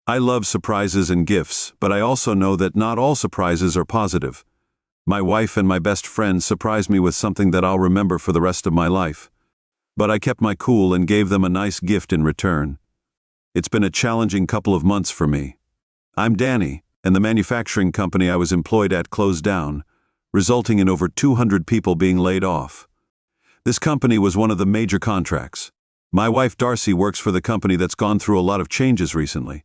I love surprises and gifts, but I also know that not all surprises are positive. My wife and my best friend surprised me with something that I'll remember for the rest of my life. But I kept my cool and gave them a nice gift in return. It's been a challenging couple of months for me. I'm Danny, and the manufacturing company I was employed at closed down, resulting in over 200 people being laid off. This company was one of the major contracts. My wife Darcy works for the company that's gone through a lot of changes recently.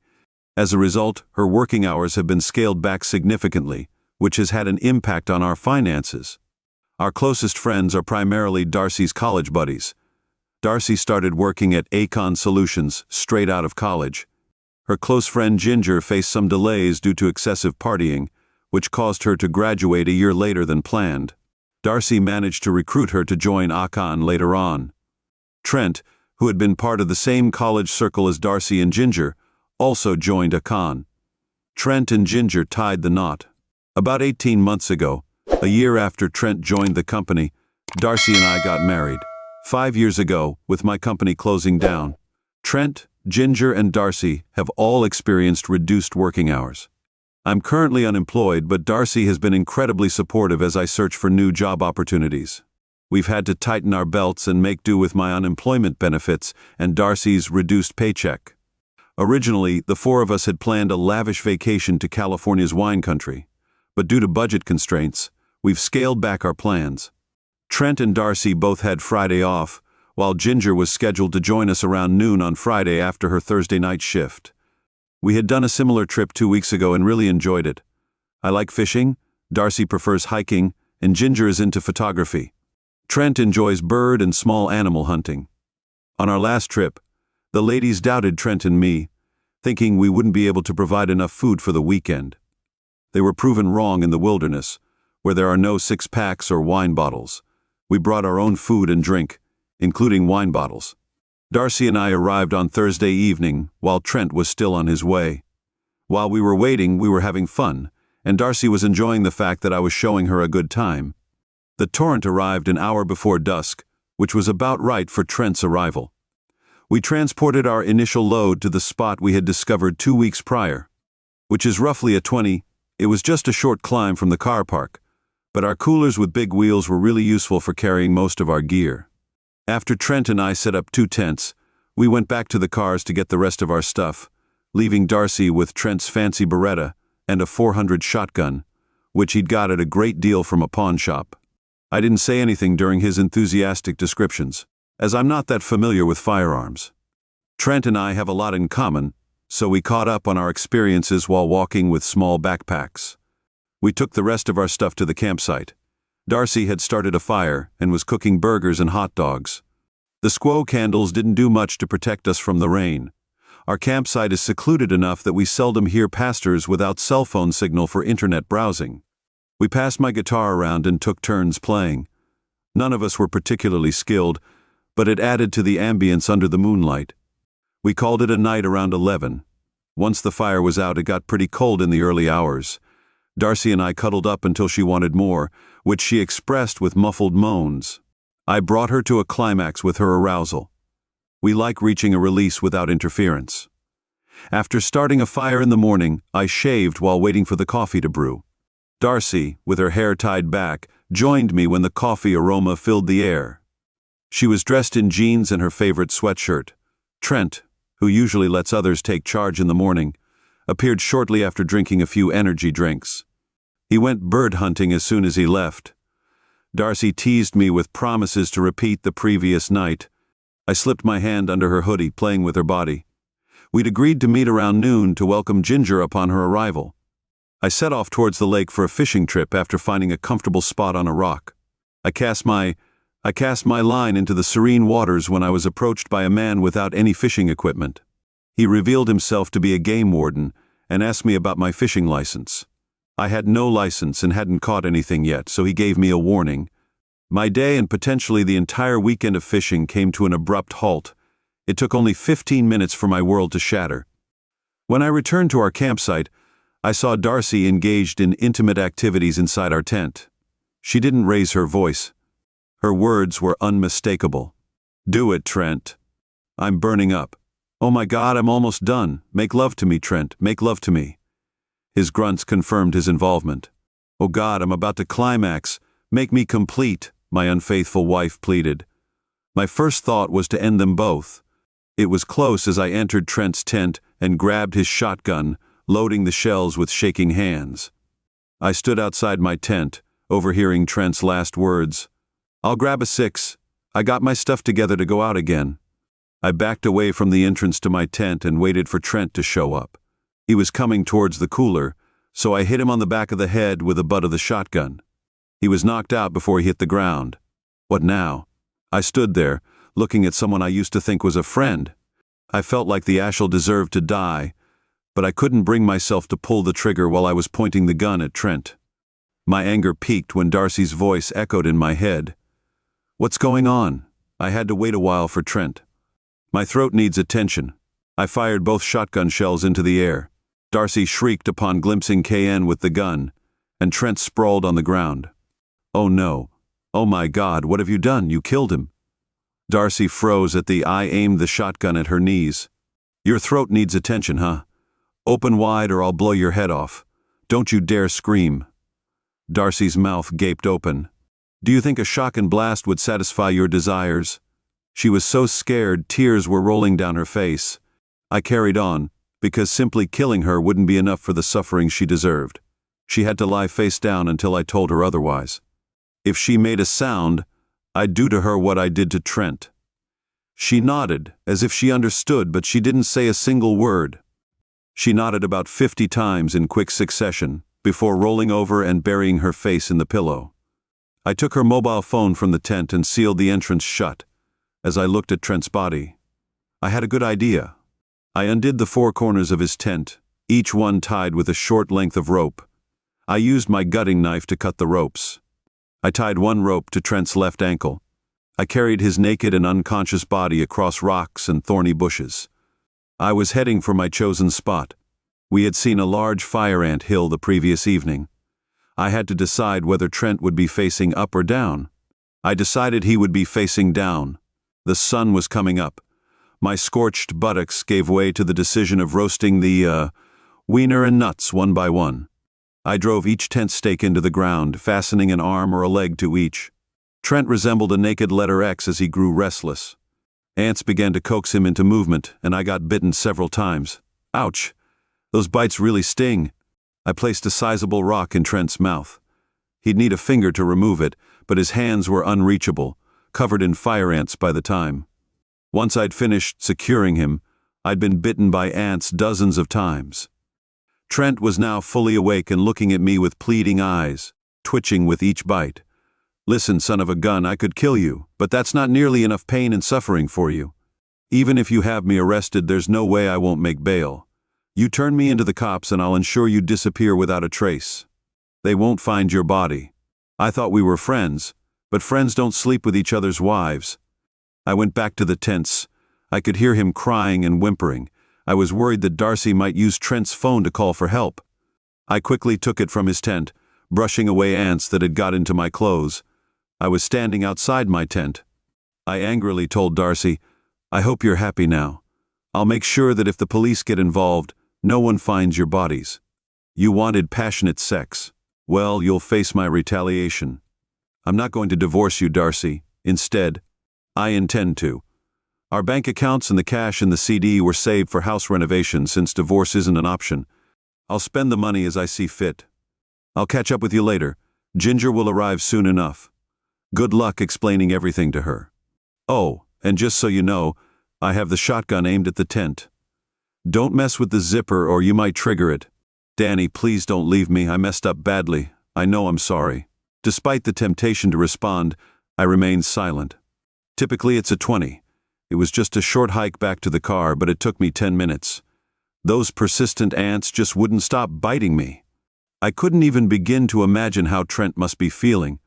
As a result, her working hours have been scaled back significantly, which has had an impact on our finances. Our closest friends are primarily Darcy's college buddies. Darcy started working at Acon Solutions straight out of college. Her close friend Ginger faced some delays due to excessive partying, which caused her to graduate a year later than planned. Darcy managed to recruit her to join Acon later on. Trent, who had been part of the same college circle as Darcy and Ginger, also joined Acon. Trent and Ginger tied the knot. About 18 months ago, a year after Trent joined the company, Darcy and I got married. 5 years ago, with my company closing down, Trent, Ginger, and Darcy have all experienced reduced working hours. I'm currently unemployed, but Darcy has been incredibly supportive as I search for new job opportunities. We've had to tighten our belts and make do with my unemployment benefits and Darcy's reduced paycheck. Originally, the four of us had planned a lavish vacation to California's wine country, but due to budget constraints, we've scaled back our plans. Trent and Darcy both had Friday off, while Ginger was scheduled to join us around noon on Friday after her Thursday night shift. We had done a similar trip 2 weeks ago and really enjoyed it. I like fishing, Darcy prefers hiking, and Ginger is into photography. Trent enjoys bird and small animal hunting. On our last trip, the ladies doubted Trent and me, thinking we wouldn't be able to provide enough food for the weekend. They were proven wrong in the wilderness, where there are no six-packs or wine bottles. We brought our own food and drink, including wine bottles. Darcy and I arrived on Thursday evening, while Trent was still on his way. While we were waiting, we were having fun, and Darcy was enjoying the fact that I was showing her a good time. The torrent arrived an hour before dusk, which was about right for Trent's arrival. We transported our initial load to the spot we had discovered 2 weeks prior, which is roughly it was just a short climb from the car park, but our coolers with big wheels were really useful for carrying most of our gear. After Trent and I set up 2 tents, we went back to the cars to get the rest of our stuff, leaving Darcy with Trent's fancy Beretta and a .400 shotgun, which he'd got at a great deal from a pawn shop. I didn't say anything during his enthusiastic descriptions, as I'm not that familiar with firearms. Trent and I have a lot in common, so we caught up on our experiences while walking with small backpacks. We took the rest of our stuff to the campsite. Darcy had started a fire and was cooking burgers and hot dogs. The squow candles didn't do much to protect us from the rain. Our campsite is secluded enough that we seldom hear pastors without cell phone signal for internet browsing. We passed my guitar around and took turns playing. None of us were particularly skilled, but it added to the ambience under the moonlight. We called it a night around 11. Once the fire was out, it got pretty cold in the early hours. Darcy and I cuddled up until she wanted more, which she expressed with muffled moans. I brought her to a climax with her arousal. We like reaching a release without interference. After starting a fire in the morning, I shaved while waiting for the coffee to brew. Darcy, with her hair tied back, joined me when the coffee aroma filled the air. She was dressed in jeans and her favorite sweatshirt. Trent, who usually lets others take charge in the morning, appeared shortly after drinking a few energy drinks. He went bird hunting as soon as he left. Darcy teased me with promises to repeat the previous night. I slipped my hand under her hoodie, playing with her body. We'd agreed to meet around noon to welcome Ginger upon her arrival. I set off towards the lake for a fishing trip after finding a comfortable spot on a rock. I cast my line into the serene waters when I was approached by a man without any fishing equipment. He revealed himself to be a game warden and asked me about my fishing license. I had no license and hadn't caught anything yet, so he gave me a warning. My day and potentially the entire weekend of fishing came to an abrupt halt. It took only 15 minutes for my world to shatter. When I returned to our campsite, I saw Darcy engaged in intimate activities inside our tent. She didn't raise her voice. Her words were unmistakable. "Do it, Trent. I'm burning up. "Oh my God, I'm almost done. Make love to me, Trent, make love to me." His grunts confirmed his involvement. "Oh God, I'm about to climax. Make me complete," my unfaithful wife pleaded. My first thought was to end them both. It was close as I entered Trent's tent and grabbed his shotgun, loading the shells with shaking hands. I stood outside my tent, overhearing Trent's last words. "I'll grab a 6. I got my stuff together to go out again." I backed away from the entrance to my tent and waited for Trent to show up. He was coming towards the cooler, so I hit him on the back of the head with the butt of the shotgun. He was knocked out before he hit the ground. What now? I stood there, looking at someone I used to think was a friend. I felt like the Ashel deserved to die, but I couldn't bring myself to pull the trigger while I was pointing the gun at Trent. My anger peaked when Darcy's voice echoed in my head. "What's going on?" I had to wait a while for Trent. "My throat needs attention." I fired both shotgun shells into the air. Darcy shrieked upon glimpsing KN with the gun, and Trent sprawled on the ground. "Oh no. Oh my God, what have you done? You killed him." Darcy froze at the I aimed the shotgun at her knees. "Your throat needs attention, huh? Open wide or I'll blow your head off. Don't you dare scream." Darcy's mouth gaped open. "Do you think a shock and blast would satisfy your desires?" She was so scared, tears were rolling down her face. I carried on, because simply killing her wouldn't be enough for the suffering she deserved. She had to lie face down until I told her otherwise. If she made a sound, I'd do to her what I did to Trent. She nodded, as if she understood, but she didn't say a single word. She nodded about 50 times in quick succession, before rolling over and burying her face in the pillow. I took her mobile phone from the tent and sealed the entrance shut. As I looked at Trent's body, I had a good idea. I undid the 4 corners of his tent, each one tied with a short length of rope. I used my gutting knife to cut the ropes. I tied one rope to Trent's left ankle. I carried his naked and unconscious body across rocks and thorny bushes. I was heading for my chosen spot. We had seen a large fire ant hill the previous evening. I had to decide whether Trent would be facing up or down. I decided he would be facing down. The sun was coming up. My scorched buttocks gave way to the decision of roasting the wiener and nuts one by one. I drove each tent stake into the ground, fastening an arm or a leg to each. Trent resembled a naked letter X as he grew restless. Ants began to coax him into movement, and I got bitten several times. Ouch! Those bites really sting. I placed a sizable rock in Trent's mouth. He'd need a finger to remove it, but his hands were unreachable, covered in fire ants by the time. Once I'd finished securing him, I'd been bitten by ants dozens of times. Trent was now fully awake and looking at me with pleading eyes, twitching with each bite. "Listen, son of a gun, I could kill you, but that's not nearly enough pain and suffering for you. Even if you have me arrested, there's no way I won't make bail. You turn me into the cops and I'll ensure you disappear without a trace. They won't find your body. I thought we were friends, but friends don't sleep with each other's wives." I went back to the tents. I could hear him crying and whimpering. I was worried that Darcy might use Trent's phone to call for help. I quickly took it from his tent, brushing away ants that had got into my clothes. I was standing outside my tent. I angrily told Darcy, "I hope you're happy now. I'll make sure that if the police get involved, no one finds your bodies. You wanted passionate sex. Well, you'll face my retaliation. I'm not going to divorce you, Darcy. Instead, I intend to. Our bank accounts and the cash in the CD were saved for house renovation since divorce isn't an option. I'll spend the money as I see fit. I'll catch up with you later. Ginger will arrive soon enough. Good luck explaining everything to her. Oh, and just so you know, I have the shotgun aimed at the tent. Don't mess with the zipper or you might trigger it. Danny, please don't leave me. I messed up badly. I know I'm sorry." Despite the temptation to respond, I remained silent. Typically it's a 20. It was just a short hike back to the car, but it took me 10 minutes. Those persistent ants just wouldn't stop biting me. I couldn't even begin to imagine how Trent must be feeling.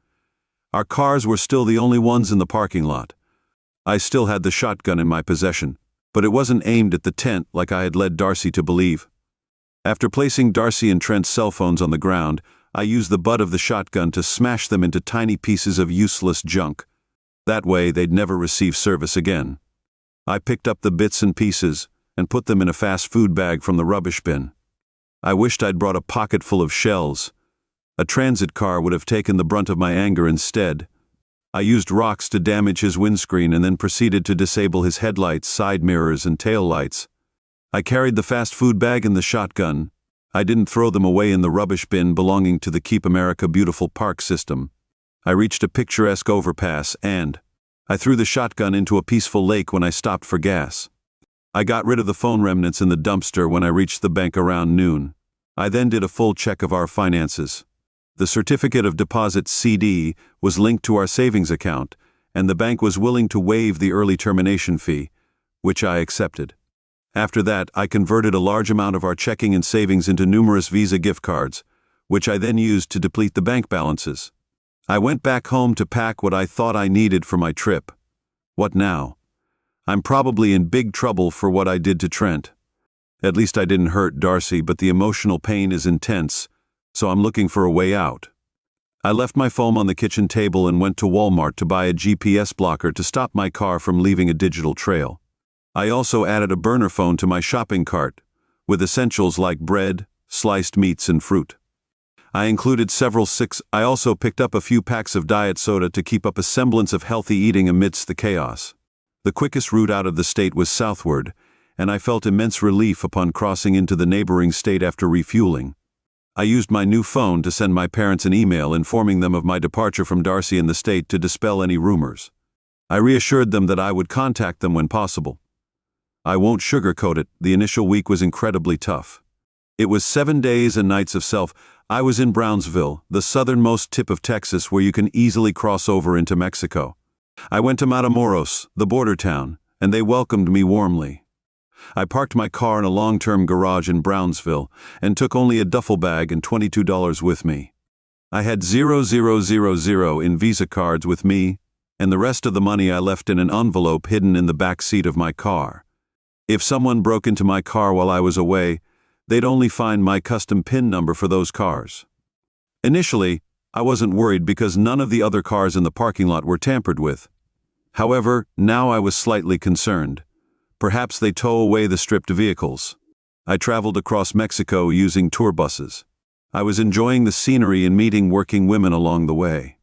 Our cars were still the only ones in the parking lot. I still had the shotgun in my possession, but it wasn't aimed at the tent like I had led Darcy to believe. After placing Darcy and Trent's cell phones on the ground, I used the butt of the shotgun to smash them into tiny pieces of useless junk. That way they'd never receive service again. I picked up the bits and pieces, and put them in a fast food bag from the rubbish bin. I wished I'd brought a pocket full of shells. A transit car would have taken the brunt of my anger instead. I used rocks to damage his windscreen and then proceeded to disable his headlights, side mirrors, and tail lights. I carried the fast food bag and the shotgun. I didn't throw them away in the rubbish bin belonging to the Keep America Beautiful park system. I reached a picturesque overpass and I threw the shotgun into a peaceful lake when I stopped for gas. I got rid of the phone remnants in the dumpster when I reached the bank around noon. I then did a full check of our finances. The certificate of deposit CD was linked to our savings account, and the bank was willing to waive the early termination fee, which I accepted. After that, I converted a large amount of our checking and savings into numerous Visa gift cards, which I then used to deplete the bank balances. I went back home to pack what I thought I needed for my trip. What now? I'm probably in big trouble for what I did to Trent. At least I didn't hurt Darcy, but the emotional pain is intense, so I'm looking for a way out. I left my phone on the kitchen table and went to Walmart to buy a GPS blocker to stop my car from leaving a digital trail. I also added a burner phone to my shopping cart, with essentials like bread, sliced meats, and fruit. I also picked up a few packs of diet soda to keep up a semblance of healthy eating amidst the chaos. The quickest route out of the state was southward, and I felt immense relief upon crossing into the neighboring state after refueling. I used my new phone to send my parents an email informing them of my departure from Darcy in the state to dispel any rumors. I reassured them that I would contact them when possible. I won't sugarcoat it, the initial week was incredibly tough. It was 7 days and nights of self. I was in Brownsville, the southernmost tip of Texas where you can easily cross over into Mexico. I went to Matamoros, the border town, and they welcomed me warmly. I parked my car in a long-term garage in Brownsville and took only a duffel bag and $22 with me. I had $0,000 in Visa cards with me, and the rest of the money I left in an envelope hidden in the back seat of my car. If someone broke into my car while I was away, they'd only find my custom PIN number for those cars. Initially, I wasn't worried because none of the other cars in the parking lot were tampered with. However, now I was slightly concerned. Perhaps they tow away the stripped vehicles. I traveled across Mexico using tour buses. I was enjoying the scenery and meeting working women along the way.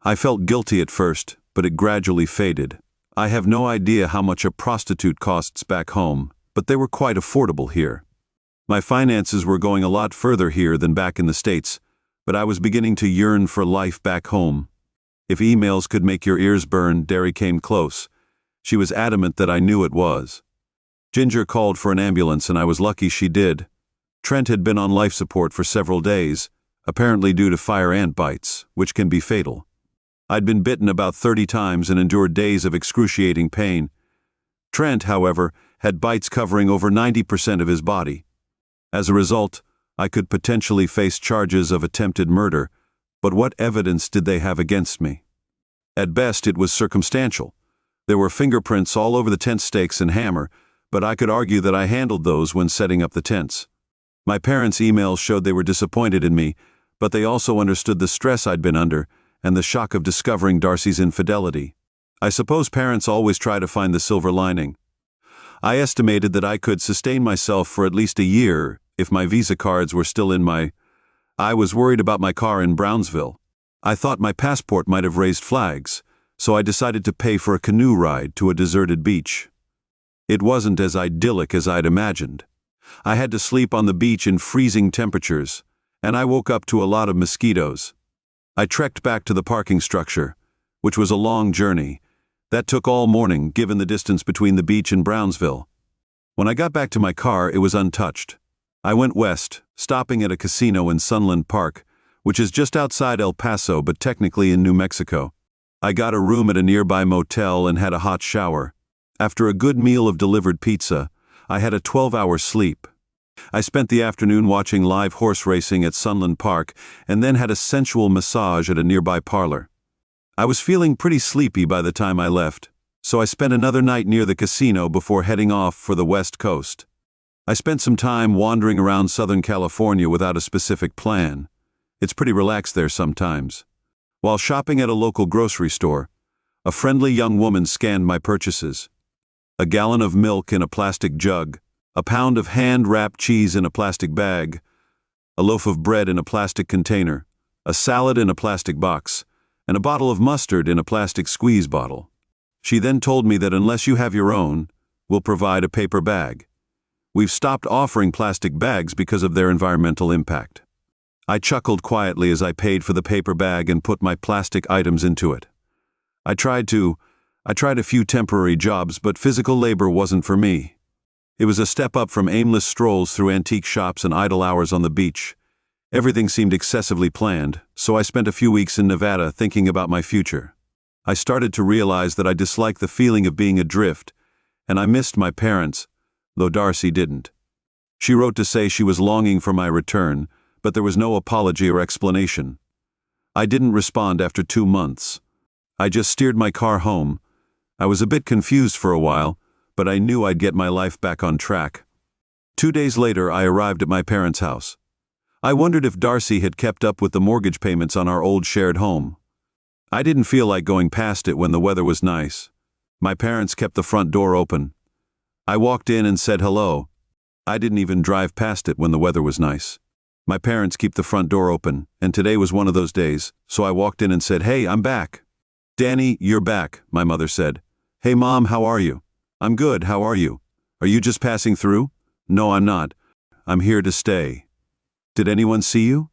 I felt guilty at first, but it gradually faded. I have no idea how much a prostitute costs back home, but they were quite affordable here. My finances were going a lot further here than back in the States, but I was beginning to yearn for life back home. If emails could make your ears burn, Derry came close. She was adamant that I knew it was. Ginger called for an ambulance and I was lucky she did. Trent had been on life support for several days, apparently due to fire ant bites, which can be fatal. I'd been bitten about 30 times and endured days of excruciating pain. Trent, however, had bites covering over 90% of his body. As a result, I could potentially face charges of attempted murder, but what evidence did they have against me? At best, it was circumstantial. There were fingerprints all over the tent stakes and hammer, but I could argue that I handled those when setting up the tents. My parents' emails showed they were disappointed in me, but they also understood the stress I'd been under and the shock of discovering Darcy's infidelity. I suppose parents always try to find the silver lining. I estimated that I could sustain myself for at least a year if my Visa cards were still in my... I was worried about my car in Brownsville. I thought my passport might have raised flags, so I decided to pay for a canoe ride to a deserted beach. It wasn't as idyllic as I'd imagined. I had to sleep on the beach in freezing temperatures, and I woke up to a lot of mosquitoes. I trekked back to the parking structure, which was a long journey. That took all morning, given the distance between the beach and Brownsville. When I got back to my car, it was untouched. I went west, stopping at a casino in Sunland Park, which is just outside El Paso but technically in New Mexico. I got a room at a nearby motel and had a hot shower. After a good meal of delivered pizza, I had a 12-hour sleep. I spent the afternoon watching live horse racing at Sunland Park and then had a sensual massage at a nearby parlor. I was feeling pretty sleepy by the time I left, so I spent another night near the casino before heading off for the West Coast. I spent some time wandering around Southern California without a specific plan. It's pretty relaxed there sometimes. While shopping at a local grocery store, a friendly young woman scanned my purchases. A gallon of milk in a plastic jug, a pound of hand-wrapped cheese in a plastic bag, a loaf of bread in a plastic container, a salad in a plastic box, and a bottle of mustard in a plastic squeeze bottle. She then told me that unless you have your own, we'll provide a paper bag. We've stopped offering plastic bags because of their environmental impact. I chuckled quietly as I paid for the paper bag and put my plastic items into it. I tried a few temporary jobs, but physical labor wasn't for me. It was a step up from aimless strolls through antique shops and idle hours on the beach. Everything seemed excessively planned, so I spent a few weeks in Nevada thinking about my future. I started to realize that I disliked the feeling of being adrift, and I missed my parents, though Darcy didn't. She wrote to say she was longing for my return, but there was no apology or explanation. I didn't respond after 2 months. I just steered my car home. I was a bit confused for a while, but I knew I'd get my life back on track. 2 days later, I arrived at my parents' house. I wondered if Darcy had kept up with the mortgage payments on our old shared home. I didn't feel like going past it when the weather was nice. My parents kept the front door open. I walked in and said hello. I didn't even drive past it when the weather was nice. My parents keep the front door open, and today was one of those days, so I walked in and said, "Hey, I'm back." "Danny, you're back," my mother said. "Hey Mom, how are you?" "I'm good, how are you? Are you just passing through?" "No, I'm not. I'm here to stay." "Did anyone see you?"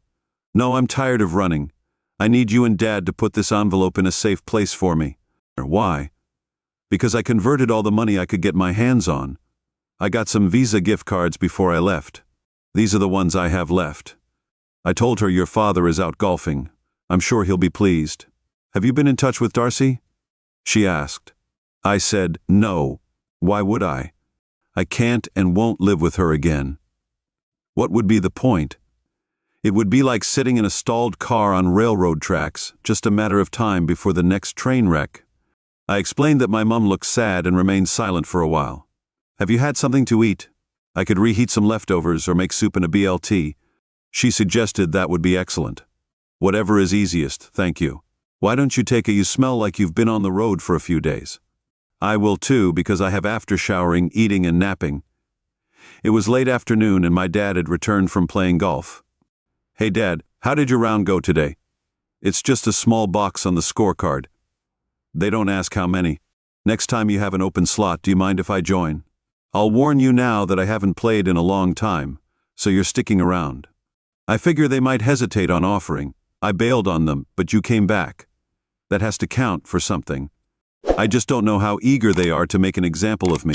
"No, I'm tired of running. I need you and Dad to put this envelope in a safe place for me." "Why?" "Because I converted all the money I could get my hands on. I got some Visa gift cards before I left. These are the ones I have left. I told her your father is out golfing. I'm sure he'll be pleased. Have you been in touch with Darcy?" she asked. I said, "No. Why would I? I can't and won't live with her again. What would be the point? It would be like sitting in a stalled car on railroad tracks, just a matter of time before the next train wreck." I explained that my mom looked sad and remained silent for a while. "Have you had something to eat? I could reheat some leftovers or make soup in a BLT. She suggested that would be excellent. "Whatever is easiest, thank you. Why don't you take a you smell like you've been on the road for a few days." "I will too, because I have after showering, eating and napping." It was late afternoon and my dad had returned from playing golf. "Hey Dad, how did your round go today?" "It's just a small box on the scorecard." "They don't ask how many. Next time you have an open slot, do you mind if I join? I'll warn you now that I haven't played in a long time, so you're sticking around. I figure they might hesitate on offering. I bailed on them, but you came back. That has to count for something. I just don't know how eager they are to make an example of me."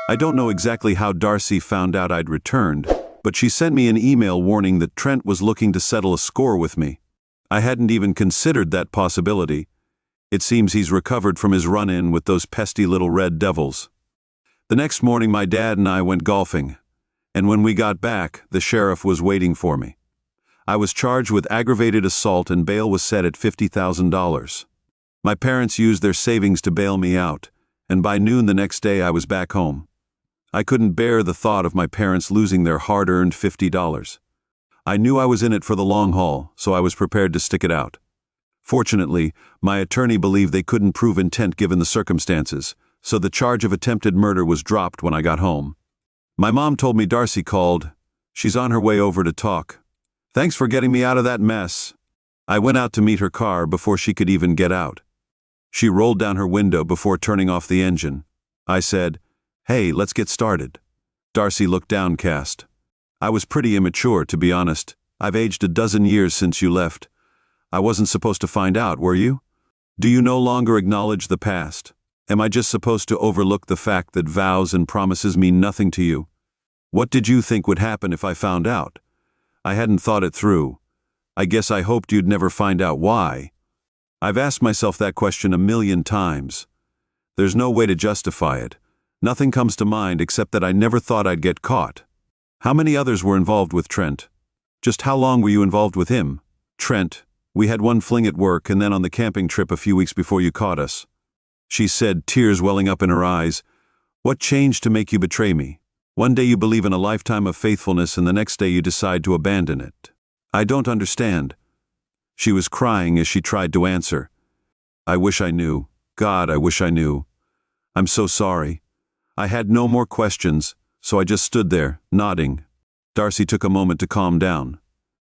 I don't know exactly how Darcy found out I'd returned, but she sent me an email warning that Trent was looking to settle a score with me. I hadn't even considered that possibility. It seems he's recovered from his run-in with those pesky little red devils. The next morning my dad and I went golfing, and when we got back, the sheriff was waiting for me. I was charged with aggravated assault and bail was set at $50,000. My parents used their savings to bail me out, and by noon the next day I was back home. I couldn't bear the thought of my parents losing their hard-earned $50. I knew I was in it for the long haul, so I was prepared to stick it out. Fortunately, my attorney believed they couldn't prove intent given the circumstances, so the charge of attempted murder was dropped when I got home. My mom told me Darcy called. She's on her way over to talk. "Thanks for getting me out of that mess." I went out to meet her car before she could even get out. She rolled down her window before turning off the engine. I said, "Hey, let's get started." Darcy looked downcast. "I was pretty immature, to be honest. I've aged a dozen years since you left. I wasn't supposed to find out, were you? Do you no longer acknowledge the past? Am I just supposed to overlook the fact that vows and promises mean nothing to you? What did you think would happen if I found out? I hadn't thought it through. I guess I hoped you'd never find out why. I've asked myself that question 1,000,000 times. There's no way to justify it. Nothing comes to mind except that I never thought I'd get caught. How many others were involved with Trent? Just how long were you involved with him? Trent, we had one fling at work and then on the camping trip a few weeks before you caught us." She said, tears welling up in her eyes. "What changed to make you betray me? One day you believe in a lifetime of faithfulness and the next day you decide to abandon it. I don't understand." She was crying as she tried to answer. "I wish I knew. God, I wish I knew. I'm so sorry. I had no more questions, so I just stood there, nodding. Darcy took a moment to calm down.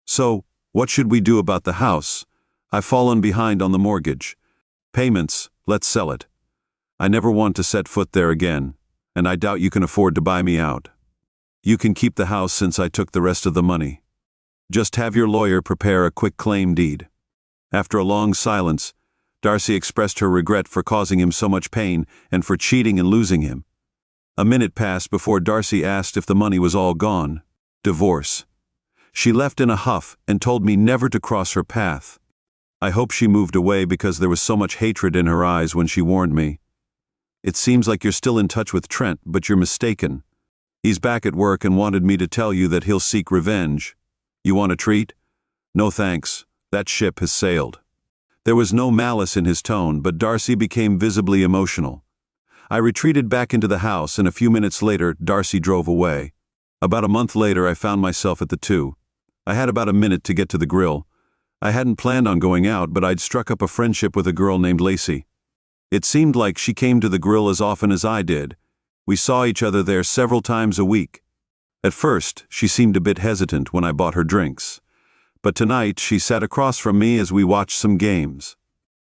"So, what should we do about the house? I've fallen behind on the mortgage. Payments, let's sell it. I never want to set foot there again, and I doubt you can afford to buy me out. You can keep the house since I took the rest of the money. Just have your lawyer prepare a quick claim deed." After a long silence, Darcy expressed her regret for causing him so much pain and for cheating and losing him. A minute passed before Darcy asked if the money was all gone. Divorce. She left in a huff and told me never to cross her path. I hope she moved away because there was so much hatred in her eyes when she warned me. "It seems like you're still in touch with Trent, but you're mistaken. He's back at work and wanted me to tell you that he'll seek revenge. You want a treat?" "No thanks. That ship has sailed." There was no malice in his tone, but Darcy became visibly emotional. I retreated back into the house, and a few minutes later, Darcy drove away. About a month later, I found myself at the 2. I had about a minute to get to the grill. I hadn't planned on going out, but I'd struck up a friendship with a girl named Lacey. It seemed like she came to the grill as often as I did. We saw each other there several times a week. At first, she seemed a bit hesitant when I bought her drinks. But tonight, she sat across from me as we watched some games.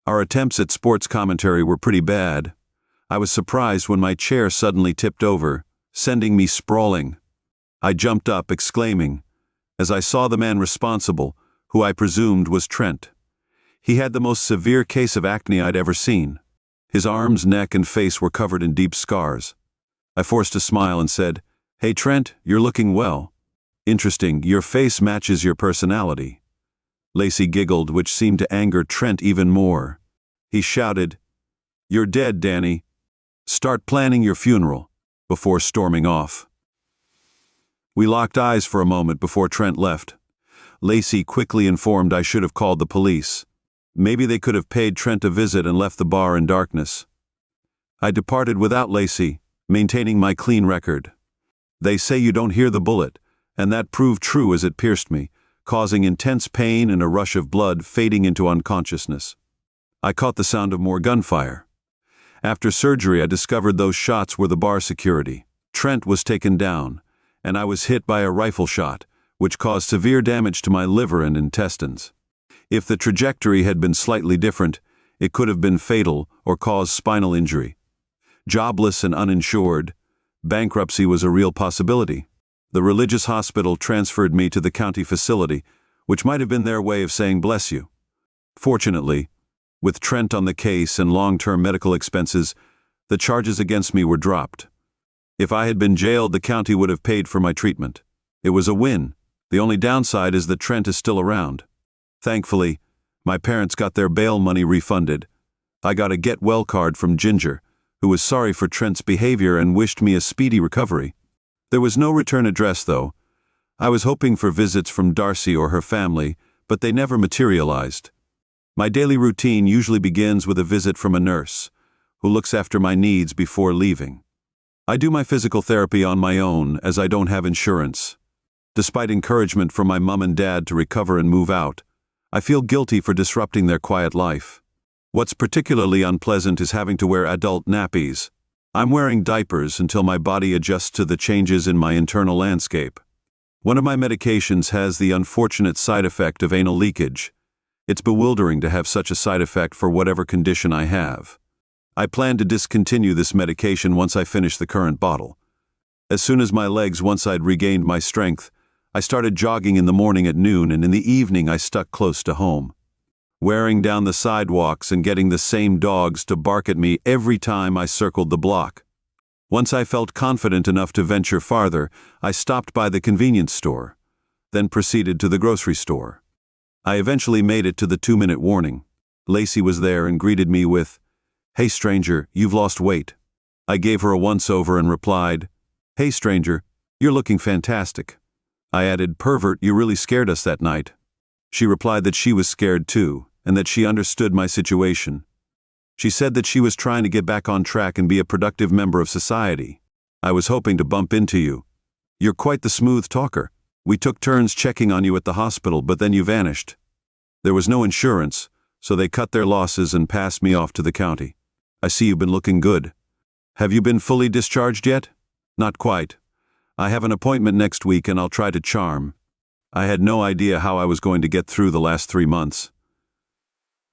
Our attempts at sports commentary were pretty bad. I was surprised when my chair suddenly tipped over, sending me sprawling. I jumped up, exclaiming, as I saw the man responsible, who I presumed was Trent. He had the most severe case of acne I'd ever seen. His arms, neck, and face were covered in deep scars. I forced a smile and said, "Hey Trent, you're looking well. Interesting, your face matches your personality." Lacey giggled, which seemed to anger Trent even more. He shouted, "You're dead, Danny. Start planning your funeral," before storming off. We locked eyes for a moment before Trent left. Lacey quickly informed I should have called the police. Maybe they could have paid Trent a visit and left the bar in darkness. I departed without Lacey, maintaining my clean record. They say you don't hear the bullet, and that proved true as it pierced me, causing intense pain and a rush of blood fading into unconsciousness. I caught the sound of more gunfire. After surgery, I discovered those shots were the bar security. Trent was taken down, and I was hit by a rifle shot, which caused severe damage to my liver and intestines. If the trajectory had been slightly different, it could have been fatal or caused spinal injury. Jobless and uninsured, bankruptcy was a real possibility. The religious hospital transferred me to the county facility, which might have been their way of saying bless you. Fortunately, with Trent on the case and long-term medical expenses, the charges against me were dropped. If I had been jailed, the county would have paid for my treatment. It was a win. The only downside is that Trent is still around. Thankfully, my parents got their bail money refunded. I got a get-well card from Ginger, who was sorry for Trent's behavior and wished me a speedy recovery. There was no return address, though. I was hoping for visits from Darcy or her family, but they never materialized. My daily routine usually begins with a visit from a nurse, who looks after my needs before leaving. I do my physical therapy on my own, as I don't have insurance. Despite encouragement from my mom and dad to recover and move out, I feel guilty for disrupting their quiet life. What's particularly unpleasant is having to wear adult nappies. I'm wearing diapers until my body adjusts to the changes in my internal landscape. One of my medications has the unfortunate side effect of anal leakage. It's bewildering to have such a side effect for whatever condition I have. I plan to discontinue this medication once I finish the current bottle. As soon as once I'd regained my strength, I started jogging in the morning at noon, and in the evening I stuck close to home. Wearing down the sidewalks and getting the same dogs to bark at me every time I circled the block. Once I felt confident enough to venture farther, I stopped by the convenience store, then proceeded to the grocery store. I eventually made it to the 2-minute warning. Lacey was there and greeted me with, "Hey stranger, you've lost weight." I gave her a once-over and replied, "Hey stranger, you're looking fantastic." I added, "Pervert, you really scared us that night." She replied that she was scared too, and that she understood my situation. She said that she was trying to get back on track and be a productive member of society. "I was hoping to bump into you. You're quite the smooth talker. We took turns checking on you at the hospital, but then you vanished. There was no insurance, so they cut their losses and passed me off to the county. I see you've been looking good. Have you been fully discharged yet?" "Not quite. I have an appointment next week and I'll try to charm. I had no idea how I was going to get through the last 3 months.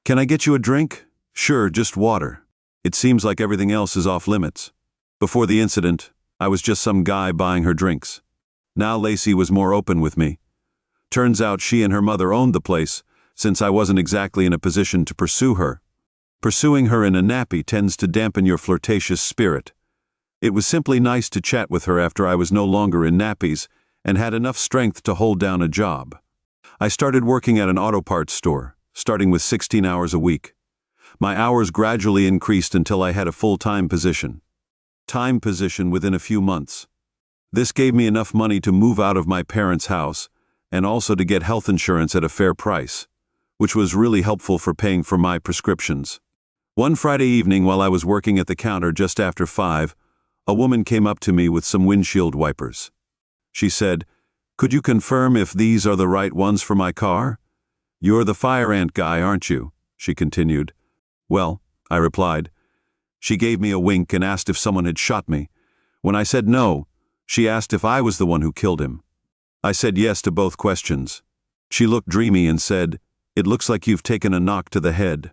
Can I get you a drink? Sure, just water. It seems like everything else is off limits. Before the incident, I was just some guy buying her drinks. Now Lacey was more open with me. Turns out she and her mother owned the place, since I wasn't exactly in a position to pursue her. Pursuing her in a nappy tends to dampen your flirtatious spirit. It was simply nice to chat with her after I was no longer in nappies and had enough strength to hold down a job. I started working at an auto parts store, starting with 16 hours a week. My hours gradually increased until I had a full-time position. Time position within a few months. This gave me enough money to move out of my parents' house and also to get health insurance at a fair price, which was really helpful for paying for my prescriptions. One Friday evening while I was working at the counter just after 5, a woman came up to me with some windshield wipers. She said, "Could you confirm if these are the right ones for my car? You're the fire ant guy, aren't you?" she continued. "Well," I replied. She gave me a wink and asked if someone had shot me. When I said no, she asked if I was the one who killed him. I said yes to both questions. She looked dreamy and said, "It looks like you've taken a knock to the head."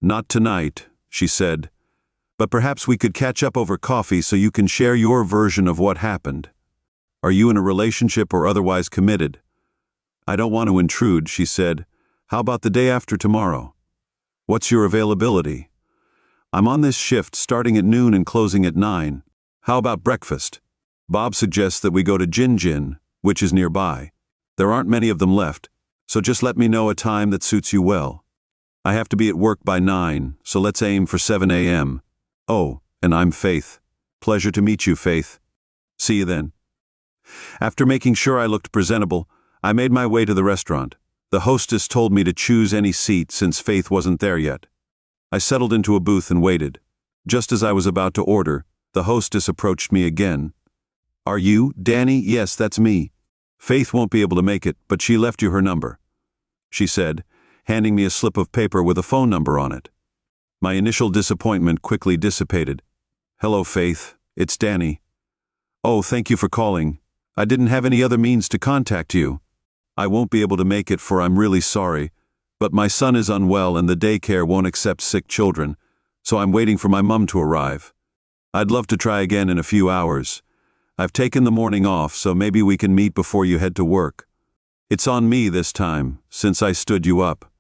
"Not tonight," she said, "but perhaps we could catch up over coffee so you can share your version of what happened. Are you in a relationship or otherwise committed?" "I don't want to intrude," she said. "How about the day after tomorrow?" "What's your availability?" "I'm on this shift starting at noon and closing at 9. How about breakfast?" "Bob suggests that we go to Gin Gin, which is nearby. There aren't many of them left, so just let me know a time that suits you well. I have to be at work by 9, so let's aim for 7 a.m. Oh, and I'm Faith. Pleasure to meet you, Faith. See you then." After making sure I looked presentable, I made my way to the restaurant. The hostess told me to choose any seat since Faith wasn't there yet. I settled into a booth and waited. Just as I was about to order, the hostess approached me again. "Are you, Danny?" "Yes, that's me. Faith won't be able to make it, but she left you her number," she said, handing me a slip of paper with a phone number on it. My initial disappointment quickly dissipated. "Hello, Faith. It's Danny." "Oh, thank you for calling. I didn't have any other means to contact you. I won't be able to make it for I'm really sorry, but my son is unwell and the daycare won't accept sick children, so I'm waiting for my mom to arrive. I'd love to try again in a few hours. I've taken the morning off, so maybe we can meet before you head to work. It's on me this time, since I stood you up."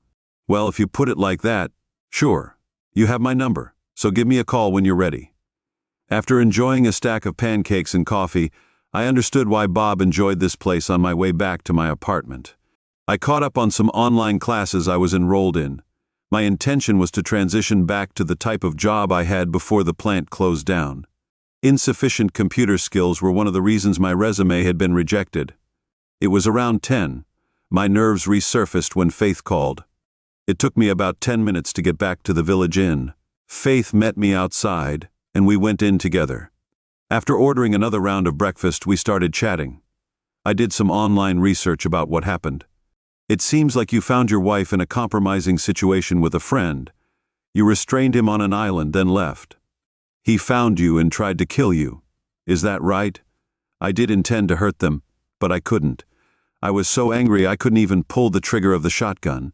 "Well, if you put it like that, sure. You have my number, so give me a call when you're ready." After enjoying a stack of pancakes and coffee, I understood why Bob enjoyed this place on my way back to my apartment. I caught up on some online classes I was enrolled in. My intention was to transition back to the type of job I had before the plant closed down. Insufficient computer skills were one of the reasons my resume had been rejected. It was around 10. My nerves resurfaced when Faith called. It took me about 10 minutes to get back to the Village Inn. Faith met me outside, and we went in together. After ordering another round of breakfast, we started chatting. I did some online research about what happened. "It seems like you found your wife in a compromising situation with a friend. You restrained him on an island, then left. He found you and tried to kill you. Is that right?" "I did intend to hurt them, but I couldn't. I was so angry I couldn't even pull the trigger of the shotgun.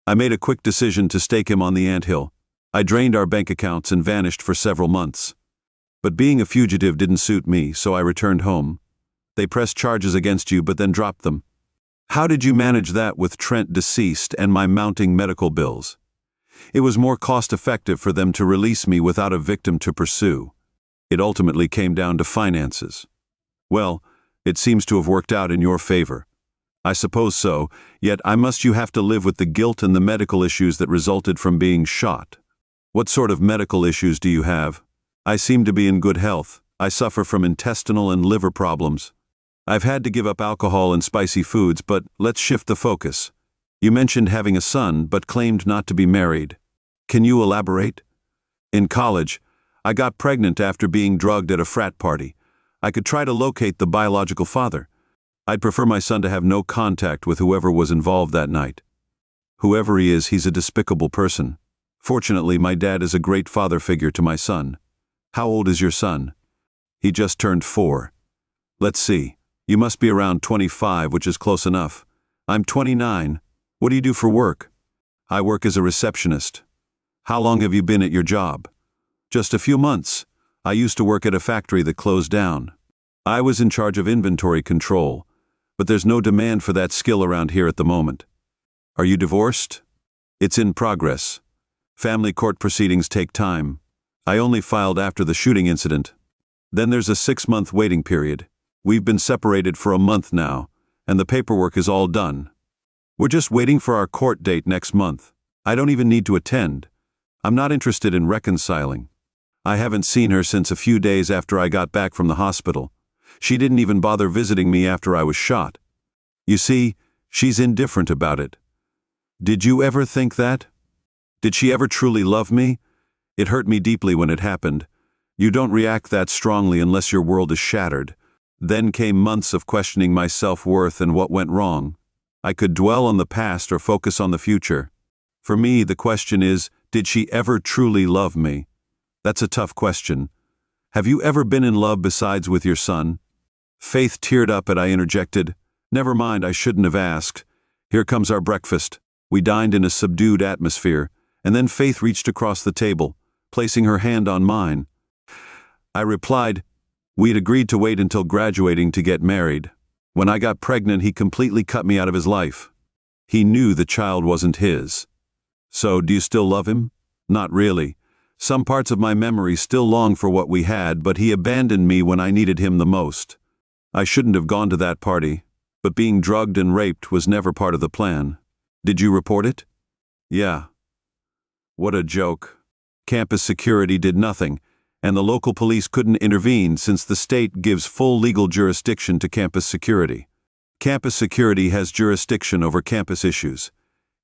I made a quick decision to stake him on the anthill. I drained our bank accounts and vanished for several months. But being a fugitive didn't suit me, so I returned home. They pressed charges against you but then dropped them. How did you manage that with Trent deceased and my mounting medical bills?" "It was more cost-effective for them to release me without a victim to pursue. It ultimately came down to finances." "Well, it seems to have worked out in your favor." "I suppose so, yet you have to live with the guilt and the medical issues that resulted from being shot." "What sort of medical issues do you have?" "I seem to be in good health. I suffer from intestinal and liver problems. I've had to give up alcohol and spicy foods, but let's shift the focus. You mentioned having a son, but claimed not to be married. Can you elaborate?" "In college, I got pregnant after being drugged at a frat party. I could try to locate the biological father. I'd prefer my son to have no contact with whoever was involved that night. Whoever he is, he's a despicable person. Fortunately, my dad is a great father figure to my son." "How old is your son?" "He just turned 4. Let's see. You must be around 25, which is close enough. I'm 29. What do you do for work? I work as a receptionist. How long have you been at your job? Just a few months. I used to work at a factory that closed down. I was in charge of inventory control, but there's no demand for that skill around here at the moment. Are you divorced? It's in progress. Family court proceedings take time. I only filed after the shooting incident. Then there's a 6-month waiting period. We've been separated for a month now, and the paperwork is all done. We're just waiting for our court date next month. I don't even need to attend. I'm not interested in reconciling. I haven't seen her since a few days after I got back from the hospital. She didn't even bother visiting me after I was shot. You see, she's indifferent about it. Did you ever think that? Did she ever truly love me? It hurt me deeply when it happened. You don't react that strongly unless your world is shattered. Then came months of questioning my self-worth and what went wrong. I could dwell on the past or focus on the future. For me, the question is, did she ever truly love me? That's a tough question. Have you ever been in love besides with your son? Faith teared up and I interjected, "Never mind, I shouldn't have asked. Here comes our breakfast." We dined in a subdued atmosphere, and then Faith reached across the table, placing her hand on mine. I replied, "We'd agreed to wait until graduating to get married. When I got pregnant, he completely cut me out of his life. He knew the child wasn't his." "So, do you still love him?" "Not really. Some parts of my memory still long for what we had, but he abandoned me when I needed him the most. I shouldn't have gone to that party, but being drugged and raped was never part of the plan." "Did you report it?" "Yeah." What a joke. Campus security did nothing, and the local police couldn't intervene since the state gives full legal jurisdiction to campus security. Campus security has jurisdiction over campus issues.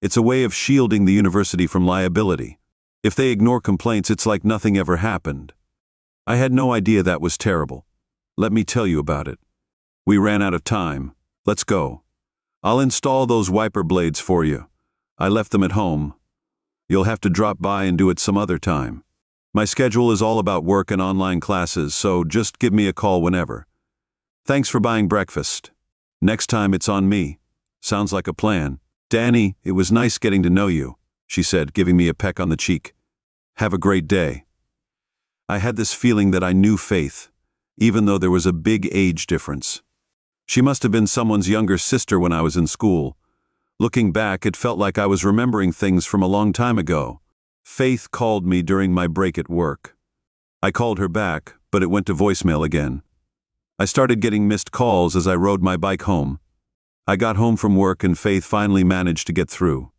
It's a way of shielding the university from liability. If they ignore complaints, it's like nothing ever happened. I had no idea that was terrible. Let me tell you about it. We ran out of time. Let's go. I'll install those wiper blades for you. I left them at home. You'll have to drop by and do it some other time. My schedule is all about work and online classes, so just give me a call whenever. Thanks for buying breakfast. Next time it's on me. Sounds like a plan. "Danny, it was nice getting to know you," she said, giving me a peck on the cheek. "Have a great day." I had this feeling that I knew Faith, even though there was a big age difference. She must have been someone's younger sister when I was in school. Looking back, it felt like I was remembering things from a long time ago. Faith called me during my break at work. I called her back, but it went to voicemail again. I started getting missed calls as I rode my bike home. I got home from work and Faith finally managed to get through.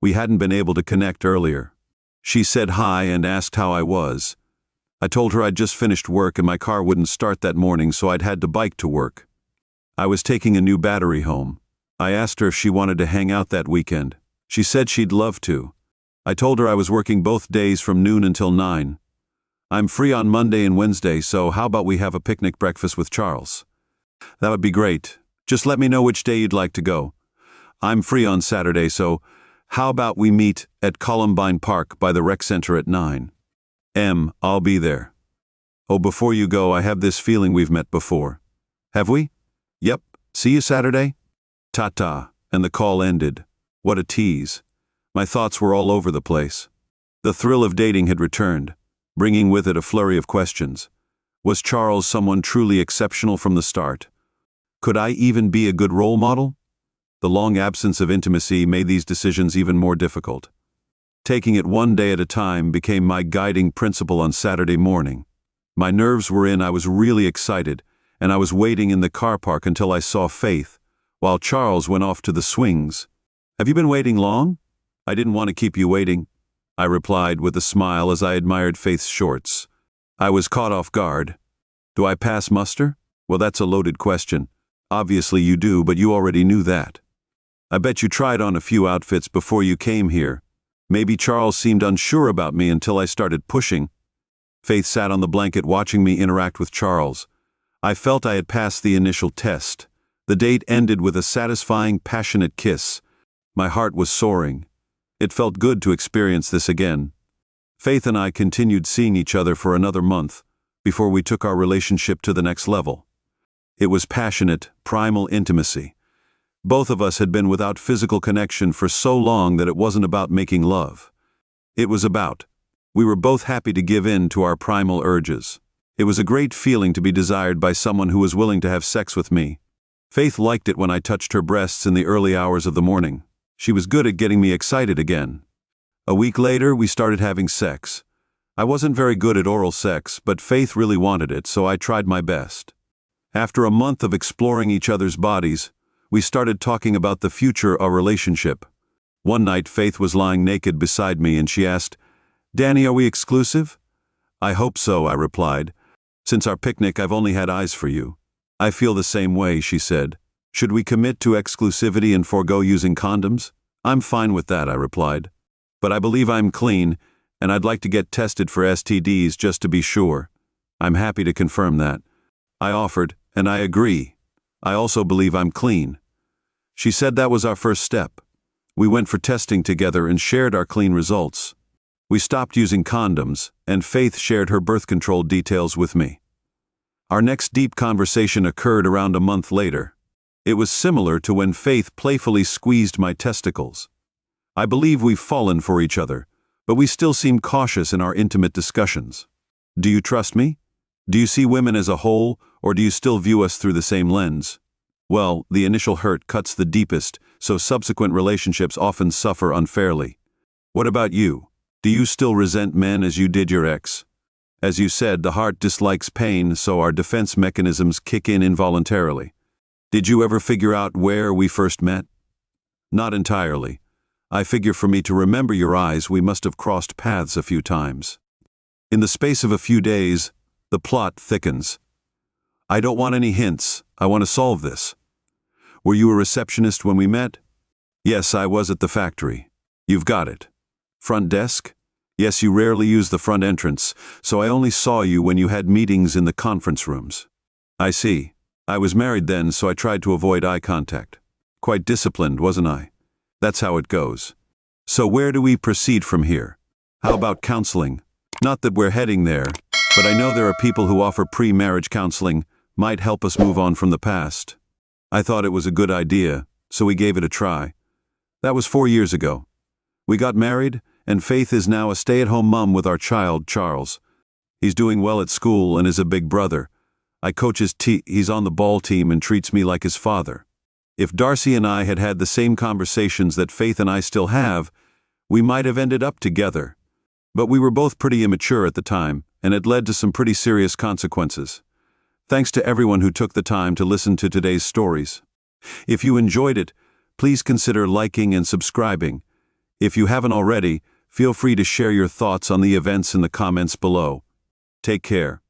We hadn't been able to connect earlier. She said hi and asked how I was. I told her I'd just finished work and my car wouldn't start that morning, so I'd had to bike to work. I was taking a new battery home. I asked her if she wanted to hang out that weekend. She said she'd love to. I told her I was working both days from noon until 9. "I'm free on Monday and Wednesday, so how about we have a picnic breakfast with Charles?" "That would be great. Just let me know which day you'd like to go. I'm free on Saturday, so how about we meet at Columbine Park by the rec center at 9? I'll be there." "Oh, before you go, I have this feeling we've met before." "Have we?" "Yep. See you Saturday?" Ta-ta, and the call ended. What a tease. My thoughts were all over the place. The thrill of dating had returned, bringing with it a flurry of questions. Was Charles someone truly exceptional from the start? Could I even be a good role model? The long absence of intimacy made these decisions even more difficult. Taking it one day at a time became my guiding principle on Saturday morning. My nerves were in, I was really excited, and I was waiting in the car park until I saw Faith, while Charles went off to the swings. "Have you been waiting long?" "I didn't want to keep you waiting," I replied with a smile as I admired Faith's shorts. I was caught off guard. "Do I pass muster?" "Well, that's a loaded question. Obviously you do, but you already knew that. I bet you tried on a few outfits before you came here. Maybe Charles seemed unsure about me until I started pushing." Faith sat on the blanket watching me interact with Charles. I felt I had passed the initial test. The date ended with a satisfying, passionate kiss. My heart was soaring. It felt good to experience this again. Faith and I continued seeing each other for another month before we took our relationship to the next level. It was passionate, primal intimacy. Both of us had been without physical connection for so long that it wasn't about making love. It was about. We were both happy to give in to our primal urges. It was a great feeling to be desired by someone who was willing to have sex with me. Faith liked it when I touched her breasts in the early hours of the morning. She was good at getting me excited again. A week later, we started having sex. I wasn't very good at oral sex, but Faith really wanted it, so I tried my best. After a month of exploring each other's bodies, we started talking about the future of our relationship. One night, Faith was lying naked beside me and she asked, "Danny, are we exclusive?" "I hope so," I replied. "Since our picnic, I've only had eyes for you." "I feel the same way," she said. "Should we commit to exclusivity and forego using condoms?" "I'm fine with that," I replied. "But I believe I'm clean, and I'd like to get tested for STDs just to be sure." "I'm happy to confirm that," I offered, "and I agree. I also believe I'm clean." She said that was our first step. We went for testing together and shared our clean results. We stopped using condoms, and Faith shared her birth control details with me. Our next deep conversation occurred around a month later. It was similar to when Faith playfully squeezed my testicles. I believe we've fallen for each other, but we still seem cautious in our intimate discussions. "Do you trust me? Do you see women as a whole, or do you still view us through the same lens?" Well, the initial hurt cuts the deepest, so subsequent relationships often suffer unfairly. What about you? Do you still resent men as you did your ex? As you said, the heart dislikes pain, so our defense mechanisms kick in involuntarily. Did you ever figure out where we first met? Not entirely. I figure for me to remember your eyes, we must have crossed paths a few times. In the space of a few days, the plot thickens. I don't want any hints. I want to solve this. Were you a receptionist when we met? Yes, I was at the factory. You've got it. Front desk? Yes, you rarely use the front entrance, so I only saw you when you had meetings in the conference rooms. I see. I was married then, so I tried to avoid eye contact. Quite disciplined, wasn't I? That's how it goes. So where do we proceed from here? How about counseling? Not that we're heading there, but I know there are people who offer pre-marriage counseling, might help us move on from the past. I thought it was a good idea, so we gave it a try. That was 4 years ago. We got married, and Faith is now a stay-at-home mom with our child, Charles. He's doing well at school and is a big brother. I coach he's on the ball team and treats me like his father. If Darcy and I had had the same conversations that Faith and I still have, we might have ended up together. But we were both pretty immature at the time, and it led to some pretty serious consequences. Thanks to everyone who took the time to listen to today's stories. If you enjoyed it, please consider liking and subscribing. If you haven't already, feel free to share your thoughts on the events in the comments below. Take care.